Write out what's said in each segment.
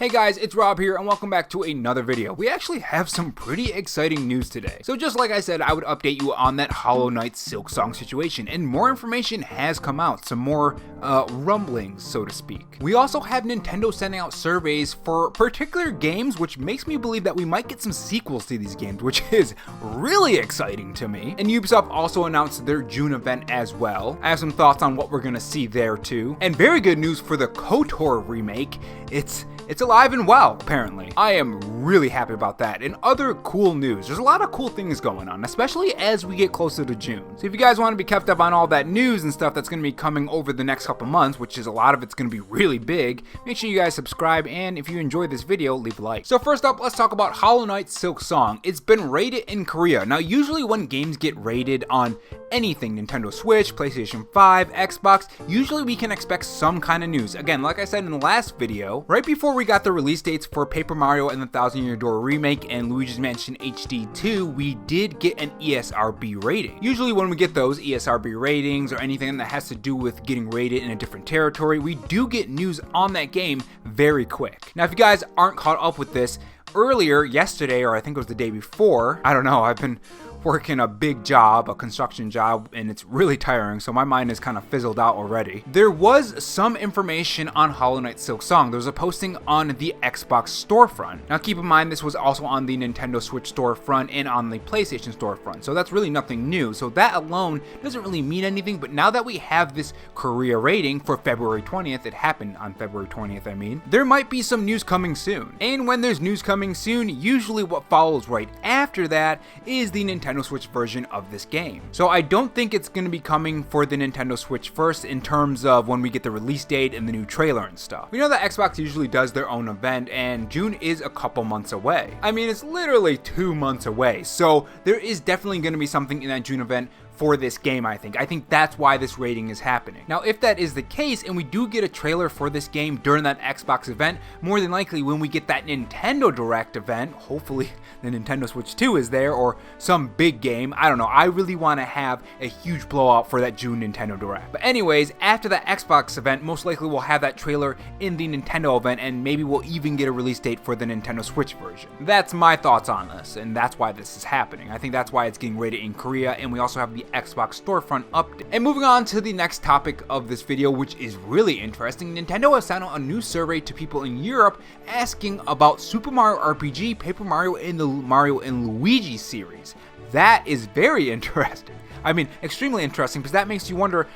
Hey guys, it's Rob here and welcome back to another video. We actually have some pretty exciting news today. So just like I said, I would update you on that Knight Silksong situation, and more information has come out, some more rumblings, so to speak. We also have Nintendo sending out surveys for particular games, which makes me believe that we might get some sequels to these games, which is really exciting to me. And Ubisoft also announced their June event as well. I have some thoughts on what we're gonna see there too. And very good news for the KOTOR remake. It's alive and well, apparently. I am really happy about that. And other cool news, there's a lot of cool things going on, especially as we get closer to June. So if you guys want to be kept up on all that news and stuff that's going to be coming over the next couple months, which is a lot of it's going to be really big, make sure you guys subscribe, and if you enjoyed this video, leave a like. So first up, let's talk about Knight Silksong. It's been rated in Korea. Now usually when games get rated on anything, Nintendo Switch, PlayStation 5, Xbox, usually we can expect some kind of news. Again, like I said in the last video, right before we got the release dates for Paper Mario and the Thousand Year Door remake and Luigi's Mansion HD 2, we did get an ESRB rating. Usually when we get those ESRB ratings or anything that has to do with getting rated in a different territory, we do get news on that game very quick. Now if you guys aren't caught up with this, earlier, yesterday, or I think it was the day before, I don't know, I've been working a big job, a construction job, and it's really tiring, so my mind is kind of fizzled out already. There was some information on Knight Silksong. There was a posting on the Xbox storefront. Now keep in mind, this was also on the Nintendo Switch storefront and on the PlayStation storefront, so that's really nothing new. So that alone doesn't really mean anything, but now that we have this Korea rating for February 20th, it happened on February 20th, I mean, there might be some news coming soon. And when there's news coming soon, usually what follows right after that is the Nintendo Switch version of this game. So I don't think it's going to be coming for the Nintendo Switch first in terms of when we get the release date and the new trailer and stuff. We know that Xbox usually does their own event, and June is a couple months away. I mean, it's literally 2 months away, so there is definitely going to be something in that June event for this game, I think. I think that's why this rating is happening. Now, if that is the case, and we do get a trailer for this game during that Xbox event, more than likely when we get that Nintendo Direct event, hopefully the Nintendo Switch 2 is there, or some big game, I don't know. I really want to have a huge blowout for that June Nintendo Direct. But anyways, after that Xbox event, most likely we'll have that trailer in the Nintendo event, and maybe we'll even get a release date for the Nintendo Switch version. That's my thoughts on this, and that's why this is happening. I think that's why it's getting rated in Korea, and we also have the Xbox storefront update. And moving on to the next topic of this video, which is really interesting, Nintendo has sent out a new survey to people in Europe asking about Super Mario RPG, Paper Mario, and the Mario and Luigi series. That is very interesting. I mean, extremely interesting, because that makes you wonder,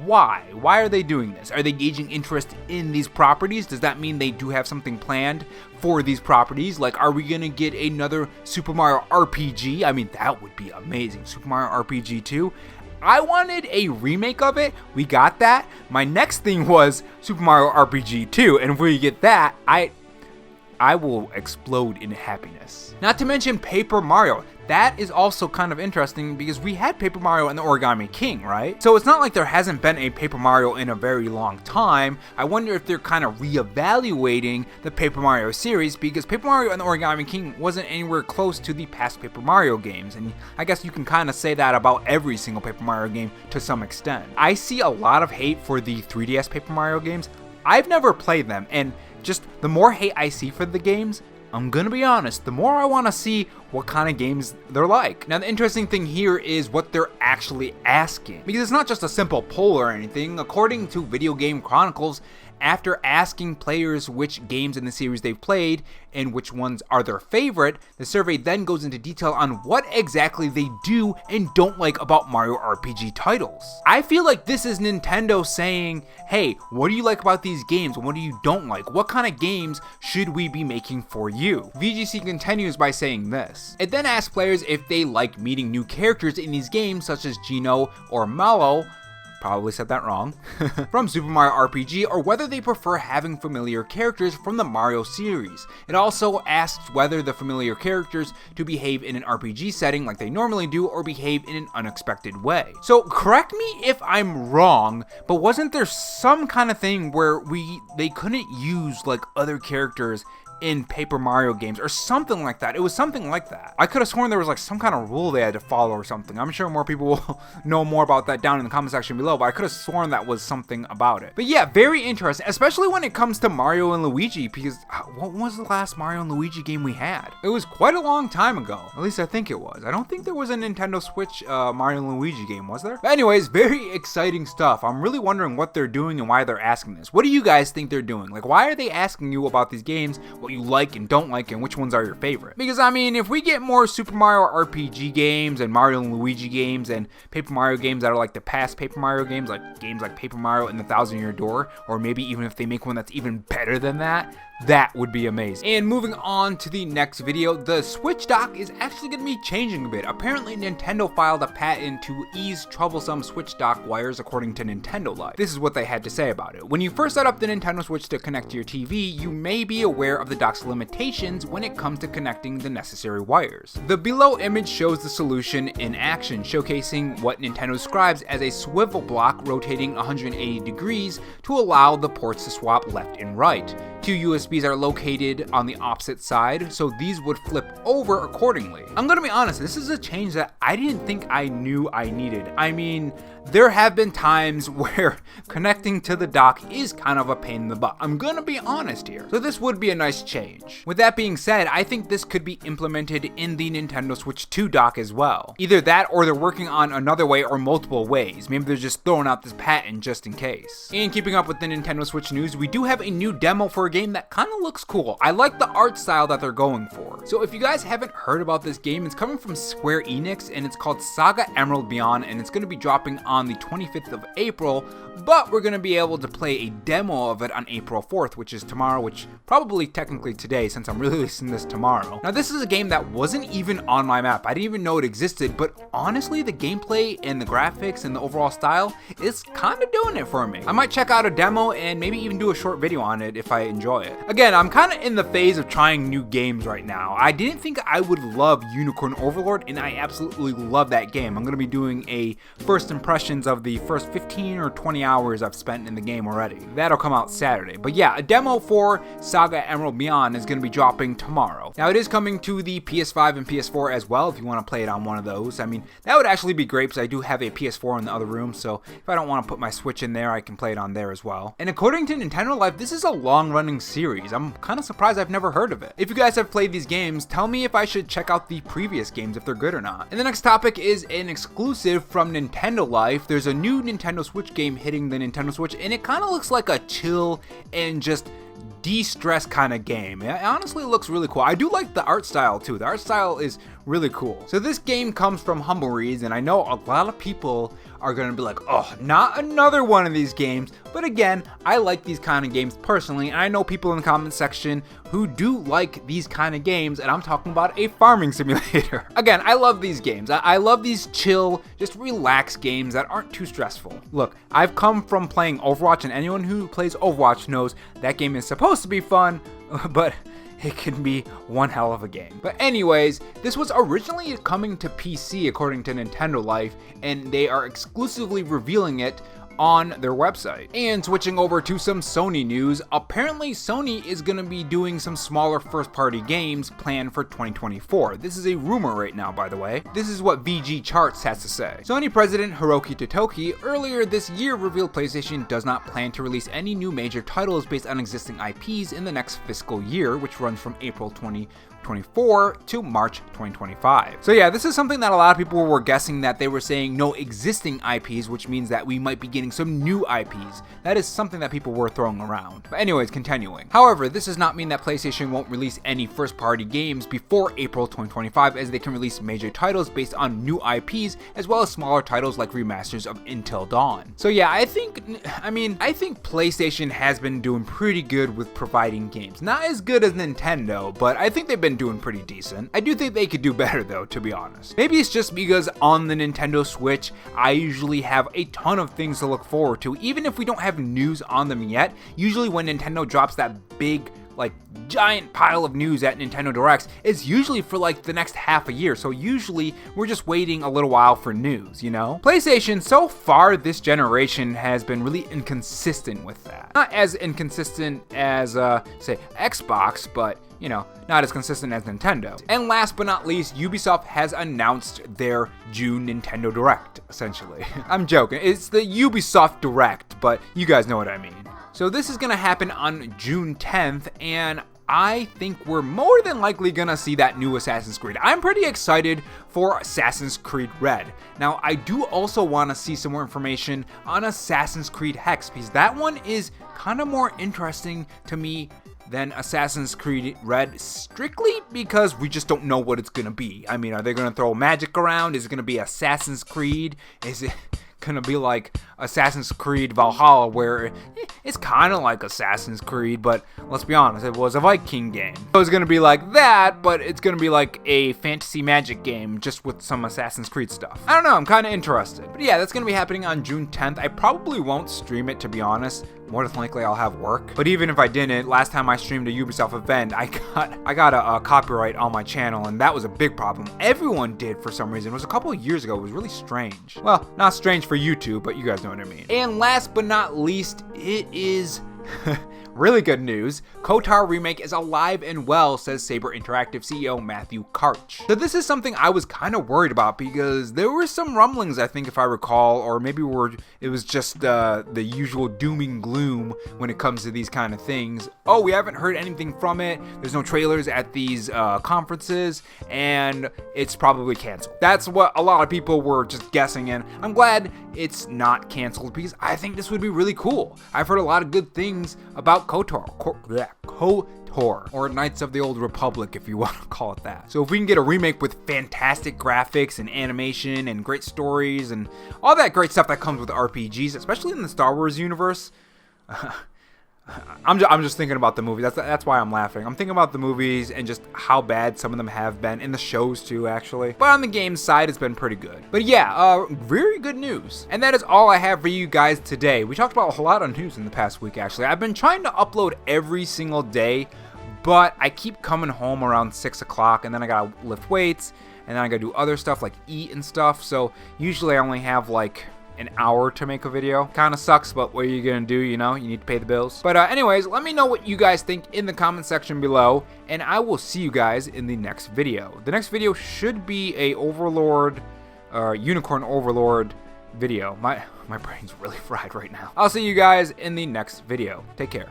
why? Why are they doing this? Are they gauging interest in these properties? Does that mean they do have something planned for these properties? Like, are we gonna get another Super Mario RPG? I mean, that would be amazing. Super Mario RPG 2? I wanted a remake of it. We got that. My next thing was Super Mario RPG 2, and if we get that, I will explode in happiness. Not to mention Paper Mario. That is also kind of interesting because we had Paper Mario and the Origami King, right? So it's not like there hasn't been a Paper Mario in a very long time. I wonder if they're kind of reevaluating the Paper Mario series, because Paper Mario and the Origami King wasn't anywhere close to the past Paper Mario games, and I guess you can kind of say that about every single Paper Mario game to some extent. I see a lot of hate for the 3DS Paper Mario games. I've never played them, and just the more hate I see for the games, I'm gonna be honest, the more I want to see what kind of games they're like. Now, the interesting thing here is what they're actually asking, because it's not just a simple poll or anything. According to Video Game Chronicles, after asking players which games in the series they've played and which ones are their favorite, the survey then goes into detail on what exactly they do and don't like about Mario RPG titles. I feel like this is Nintendo saying, hey, what do you like about these games? What do you don't like? What kind of games should we be making for you? VGC continues by saying this. It then asks players if they like meeting new characters in these games, such as Gino or Mallow, probably said that wrong, from Super Mario RPG, or whether they prefer having familiar characters from the Mario series. It also asks whether the familiar characters to behave in an RPG setting like they normally do, or behave in an unexpected way. So correct me if I'm wrong, but wasn't there some kind of thing where they couldn't use like other characters in Paper Mario games or something like that. It was something like that. I could have sworn there was like some kind of rule they had to follow or something. I'm sure more people will know more about that down in the comment section below, but I could have sworn that was something about it. But yeah, very interesting, especially when it comes to Mario and Luigi, because what was the last Mario and Luigi game we had? It was quite a long time ago. At least I think it was. I don't think there was a Nintendo Switch Mario and Luigi game, was there? But anyways, very exciting stuff. I'm really wondering what they're doing and why they're asking this. What do you guys think they're doing? Like, why are they asking you about these games, what you like and don't like, and which ones are your favorite? Because I mean, if we get more Super Mario RPG games and Mario and Luigi games and Paper Mario games that are like the past Paper Mario games like Paper Mario and the Thousand Year Door, or maybe even if they make one that's even better than that, that would be amazing. And moving on to the next video, the Switch dock is actually going to be changing a bit. Apparently Nintendo filed a patent to ease troublesome Switch dock wires according to Nintendo Life. This is what they had to say about it. When you first set up the Nintendo Switch to connect to your TV, you may be aware of the dock's limitations when it comes to connecting the necessary wires. The below image shows the solution in action, showcasing what Nintendo describes as a swivel block rotating 180 degrees to allow the ports to swap left and right. Two USBs are located on the opposite side, so these would flip over accordingly. I'm gonna be honest, this is a change that I didn't think I knew I needed. I mean, there have been times where connecting to the dock is kind of a pain in the butt. I'm gonna be honest here. So this would be a nice change. With that being said, I think this could be implemented in the Nintendo Switch 2 dock as well. Either that or they're working on another way or multiple ways. Maybe they're just throwing out this patent just in case. And keeping up with the Nintendo Switch news, we do have a new demo for a game that kind of looks cool. I like the art style that they're going for. So if you guys haven't heard about this game, it's coming from Square Enix and it's called Saga Emerald Beyond, and it's going to be dropping on the 25th of April, but we're going to be able to play a demo of it on April 4th, which is tomorrow, which probably technically today since I'm releasing this tomorrow. Now this is a game that wasn't even on my map. I didn't even know it existed, but honestly the gameplay and the graphics and the overall style is kind of doing it for me. I might check out a demo and maybe even do a short video on it if I enjoy it. Again, I'm kind of in the phase of trying new games right now. I didn't think I would love Unicorn Overlord, and I absolutely love that game. I'm going to be doing a first impressions of the first 15 or 20 hours I've spent in the game already. That'll come out Saturday. But yeah, a demo for Saga Emerald Beyond is going to be dropping tomorrow. Now it is coming to the PS5 and PS4 as well if you want to play it on one of those. I mean, that would actually be great because I do have a PS4 in the other room, so if I don't want to put my Switch in there, I can play it on there as well. And according to Nintendo Life, this is a long-running series. I'm kind of surprised I've never heard of it. If you guys have played these games, tell me if I should check out the previous games if they're good or not. And the next topic is an exclusive from Nintendo Life. There's a new Nintendo Switch game hitting the Nintendo Switch, and it kind of looks like a chill and just de-stress kind of game. It honestly looks really cool. I do like the art style too. The art style is really cool. So this game comes from Humble Reads, and I know a lot of people are going to be like, oh, not another one of these games. But again, I like these kind of games personally, and I know people in the comment section who do like these kind of games, and I'm talking about a farming simulator. Again, I love these games. I love these chill, just relax games that aren't too stressful. Look, I've come from playing Overwatch, and anyone who plays Overwatch knows that game is supposed to be fun, but it can be one hell of a game. But anyways, this was originally coming to PC according to Nintendo Life, and they are exclusively revealing it on their website. And switching over to some Sony news, apparently Sony is going to be doing some smaller first-party games planned for 2024. This is a rumor right now, by the way. This is what VG Charts has to say. Sony President Hiroki Totoki earlier this year revealed PlayStation does not plan to release any new major titles based on existing IPs in the next fiscal year, which runs from April 2024 to March 2025. So yeah, this is something that a lot of people were guessing, that they were saying no existing IPs, which means that we might be getting some new IPs. That is something that people were throwing around. But anyways, continuing. However, this does not mean that PlayStation won't release any first-party games before April 2025, as they can release major titles based on new IPs, as well as smaller titles like remasters of Until Dawn. So yeah, I think PlayStation has been doing pretty good with providing games. Not as good as Nintendo, but I think they've been doing pretty decent. I do think they could do better though, to be honest. Maybe it's just because on the Nintendo Switch, I usually have a ton of things to look forward to, even if we don't have news on them yet. Usually when Nintendo drops that big like giant pile of news at Nintendo Directs is usually for like the next half a year. So usually we're just waiting a little while for news, you know? PlayStation so far this generation has been really inconsistent with that. Not as inconsistent as say Xbox, but you know, not as consistent as Nintendo. And last but not least, Ubisoft has announced their June Nintendo Direct, essentially. I'm joking, it's the Ubisoft Direct, but you guys know what I mean. So this is gonna happen on June 10th, and I think we're more than likely gonna see that new Assassin's Creed. I'm pretty excited for Assassin's Creed Red. Now, I do also wanna see some more information on Assassin's Creed Hex, because that one is kind of more interesting to me than Assassin's Creed Red, strictly because we just don't know what it's gonna be. I mean, are they gonna throw magic around? Is it gonna be Assassin's Creed? Is it gonna be like Assassin's Creed Valhalla, where it's kind of like Assassin's Creed, but let's be honest, it was a Viking game. So it's gonna be like that, but it's gonna be like a fantasy magic game just with some Assassin's Creed stuff. I don't know, I'm kind of interested. But yeah, that's gonna be happening on June 10th. I probably won't stream it, to be honest. More than likely I'll have work. But even if I didn't, last time I streamed a Ubisoft event, I got a copyright on my channel, and that was a big problem. Everyone did for some reason. It was a couple of years ago. It was really strange. Well, not strange for YouTube, but you guys know what I mean. And last but not least, it is really good news. KOTOR remake is alive and well, says Saber Interactive CEO Matthew Karch. So this is something I was kind of worried about, because there were some rumblings, I think, if I recall, or maybe it was just the usual doom and gloom when it comes to these kind of things. Oh, we haven't heard anything from it. There's no trailers at these conferences, and it's probably canceled. That's what a lot of people were just guessing, and I'm glad it's not canceled, because I think this would be really cool. I've heard a lot of good things about KOTOR, or Knights of the Old Republic, if you want to call it that. So if we can get a remake with fantastic graphics and animation and great stories and all that great stuff that comes with RPGs, especially in the Star Wars universe, I'm just thinking about the movie. That's why I'm laughing. I'm thinking about the movies and just how bad some of them have been, in the shows too, actually. But on the game side, it's been pretty good. But yeah, very good news. And that is all I have for you guys today. We talked about a lot of news in the past week, actually. I've been trying to upload every single day, but I keep coming home around 6 o'clock, and then I gotta lift weights, and then I gotta do other stuff like eat and stuff. So usually I only have like an hour to make a video. Kind of sucks, but what are you gonna do, you know? You need to pay the bills. But anyways, let me know what you guys think in the comment section below, and I will see you guys in the next video. The next video should be a Overlord, Unicorn Overlord video. My brain's really fried right now. I'll see you guys in the next video. Take care.